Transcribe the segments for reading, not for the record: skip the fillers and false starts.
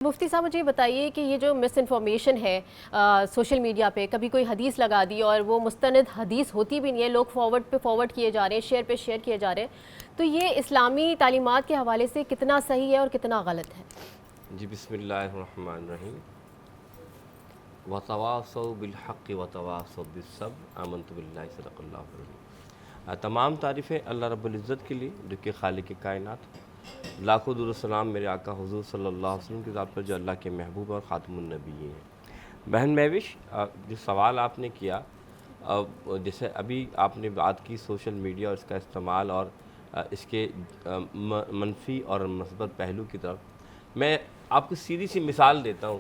مفتی صاحب مجھے بتائیے کہ یہ جو مس انفارمیشن ہے سوشل میڈیا پہ، کبھی کوئی حدیث لگا دی اور وہ مستند حدیث ہوتی بھی نہیں ہے، لوگ فارورڈ کیے جا رہے ہیں، شیئر پہ شیئر کیے جا رہے ہیں، تو یہ اسلامی تعلیمات کے حوالے سے کتنا صحیح ہے اور کتنا غلط ہے؟ جی بسم اللہ الرحمن الرحیم وتواصوا بالحق وتواصوا بالصبر آمنت باللہ صدق اللہ العظیم۔ تمام تعریفیں اللہ رب العزت کے لیے جو کہ خالق کائنات، لاکھوں درود و سلام میرے آقا حضور صلی اللہ علیہ وسلم کی ذات پر جو اللہ کے محبوب اور خاتم النبیین ہیں۔ بہن مہوش، جو سوال آپ نے کیا، جیسے ابھی آپ نے بات کی سوشل میڈیا اور اس کا استعمال اور اس کے منفی اور مثبت پہلو کی طرف، میں آپ کو سیدھی سی مثال دیتا ہوں۔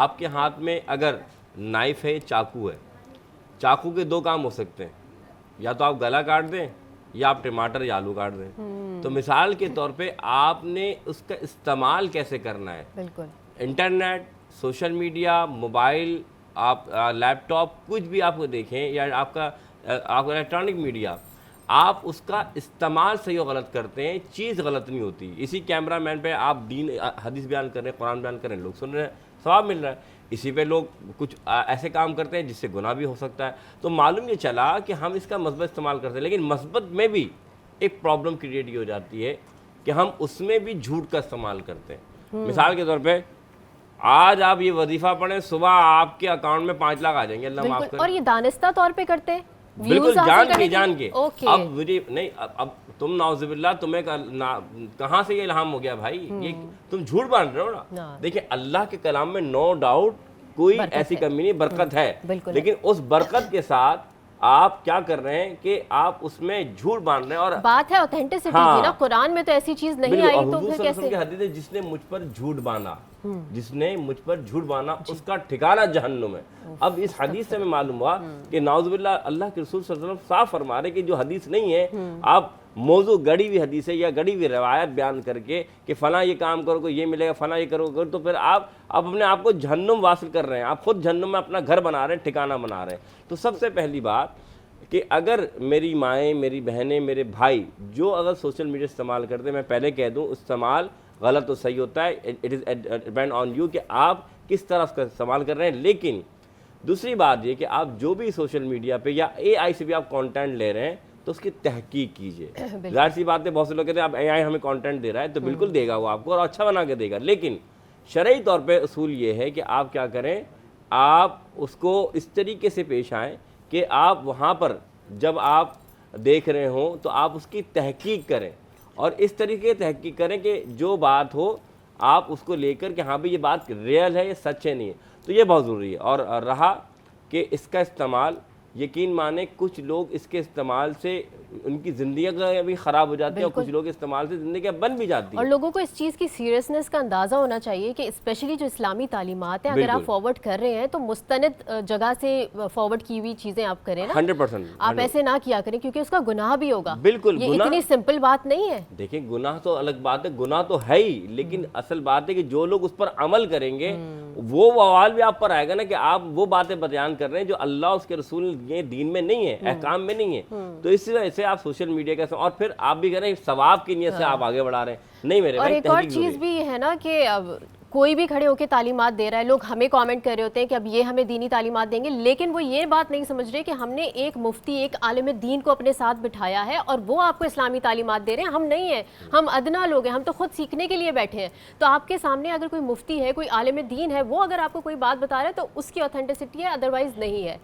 آپ کے ہاتھ میں اگر نائف ہے، چاقو ہے، چاقو کے دو کام ہو سکتے ہیں، یا تو آپ گلا کاٹ دیں یا آپ ٹماٹر یا آلو کاٹ دیں۔ تو مثال کے طور پہ آپ نے اس کا استعمال کیسے کرنا ہے۔ بالکل، انٹرنیٹ، سوشل میڈیا، موبائل، آپ لیپ ٹاپ، کچھ بھی آپ کو دیکھیں، یا آپ کا الیکٹرانک میڈیا، آپ اس کا استعمال صحیح و غلط کرتے ہیں، چیز غلط نہیں ہوتی۔ اسی کیمرہ مین پہ آپ دین حدیث بیان کر رہے ہیں، قرآن بیان کر رہے ہیں، لوگ سن رہے ہیں، ثواب مل رہا ہے۔ اسی پہ لوگ کچھ ایسے کام کرتے ہیں جس سے گناہ بھی ہو سکتا ہے۔ تو معلوم یہ چلا کہ ہم اس کا مثبت استعمال کرتے ہیں، لیکن مثبت میں بھی ایک پرابلم کریٹ ہو جاتی ہے کہ ہم اس میں بھی جھوٹ کا استعمال کرتے ہیں۔ مثال کے طور پہ آج آپ یہ وظیفہ پڑھیں، صبح آپ کے اکاؤنٹ میں 5 لاکھ آ جائیں گے، اللہ معاف کرے۔ اور یہ دانستہ طور پہ کرتے ہیں، بالکل جان کے۔ اب مجھے نہیں، اب تم نعوذ باللہ، تمہیں کہاں سے یہ الہام ہو گیا بھائی؟ یہ تم جھوٹ باندھ رہے ہو نا۔ دیکھیں اللہ کے کلام میں نو ڈاؤٹ کوئی ایسی کمی نہیں، برکت ہے، لیکن اس برکت کے ساتھ آپ کیا کر رہے ہیں کہ آپ اس میں جھوٹ باندھ رہے ہیں۔ اور بات ہے اوتھینٹسٹی کی نا، قرآن میں تو ایسی چیز نہیں آئی، تو پھر کیسے؟ کی حدیث ہے، جس نے مجھ پر جھوٹ باندھا، جس نے مجھ پر جھوٹ باندھا اس کا ٹھکانہ جہنم ہے۔ اب اس حدیث سے میں معلوم ہوا کہ نعوذ باللہ اللہ کے رسول صلی اللہ علیہ وسلم صاف فرما رہے کہ جو حدیث نہیں ہے، آپ موضوع گڑی ہوئی حدیث ہے یا گڑی ہوئی روایت بیان کر کے کہ فلاں یہ کام کرو گے یہ ملے گا، فلاں یہ کرو گے، تو پھر آپ اپنے آپ کو جہنم واصل کر رہے ہیں، آپ خود جہنم میں اپنا گھر بنا رہے ہیں، ٹھکانہ بنا رہے ہیں۔ تو سب سے پہلی بات کہ اگر میری مائیں، میری بہنیں، میرے بھائی جو اگر سوشل میڈیا استعمال کرتے ہیں، میں پہلے کہہ دوں استعمال غلط و صحیح ہوتا ہے، it is depend on you کہ آپ کس طرح اس کا استعمال کر رہے ہیں۔ لیکن دوسری بات یہ کہ آپ جو بھی سوشل میڈیا پہ یا اے آئی سے بھی آپ کانٹینٹ لے رہے ہیں تو اس کی تحقیق کیجئے۔ ظاہر سی بات ہے، بہت سے لوگ کہتے ہیں اب اے آئی ہمیں کانٹینٹ دے رہا ہے تو بالکل دے گا وہ آپ کو اور اچھا بنا کے دے گا، لیکن شرعی طور پہ اصول یہ ہے کہ آپ کیا کریں، آپ اس کو اس طریقے سے پیش آئیں کہ آپ وہاں پر جب آپ دیکھ رہے ہوں تو آپ اس کی تحقیق کریں، اور اس طریقے سے تحقیق کریں کہ جو بات ہو آپ اس کو لے کر کہ ہاں بھی یہ بات ریئل ہے، یہ سچ ہے، نہیں ہے۔ تو یہ بہت ضروری ہے۔ اور رہا کہ اس کا استعمال، یقین مانیں کچھ لوگ اس کے استعمال سے ان کی زندگیاں بھی خراب ہو جاتی ہیں، اور کچھ لوگ استعمال سے زندگیاں بن بھی جاتی ہیں۔ اور لوگوں کو اس چیز کی سیریسنس کا اندازہ ہونا چاہیے کہ اسپیشلی جو اسلامی تعلیمات ہیں، اگر آپ فارورڈ کر رہے ہیں تو مستند جگہ سے فارورڈ کی ہوئی چیزیں آپ کریں نا، 100%۔ آپ ایسے نہ کیا کریں کیونکہ اس کا گناہ بھی ہوگا۔ بالکل، یہ اتنی سمپل بات نہیں ہے۔ دیکھیں گناہ تو الگ بات ہے، گناہ تو ہے ہی، لیکن اصل بات ہے کہ جو لوگ اس پر عمل کریں گے وہ وبال بھی آپ پر آئے گا نا کہ آپ وہ باتیں بیان کر رہے ہیں جو اللہ اس کے رسول یہ دین میں نہیں ہے، احکام میں نہیں ہے۔ تو اس وجہ سے آپ سوشل میڈیا کا، اور پھر آپ بھی کریں ثواب کی نیت سے آپ آگے بڑھا رہے ہیں، نہیں میرے بھائی۔ اور ایک اور چیز بھی یہ ہے نا کہ اب کوئی بھی کھڑے ہو کے تعلیمات دے رہا ہے، لوگ ہمیں کامنٹ کر رہے ہوتے ہیں کہ اب یہ ہمیں دینی تعلیمات دیں گے، لیکن وہ یہ بات نہیں سمجھ رہے کہ ہم نے ایک مفتی، ایک عالم دین کو اپنے ساتھ بٹھایا ہے اور وہ آپ کو اسلامی تعلیمات دے رہے ہیں، ہم نہیں ہیں، ہم ادنا لوگ ہیں، ہم تو خود سیکھنے کے لیے بیٹھے ہیں۔ تو آپ کے سامنے اگر کوئی مفتی ہے، کوئی عالم دین ہے، وہ اگر آپ کو کوئی بات بتا رہا ہے تو اس کی اوتھینٹسٹی ہے، ادروائز نہیں ہے۔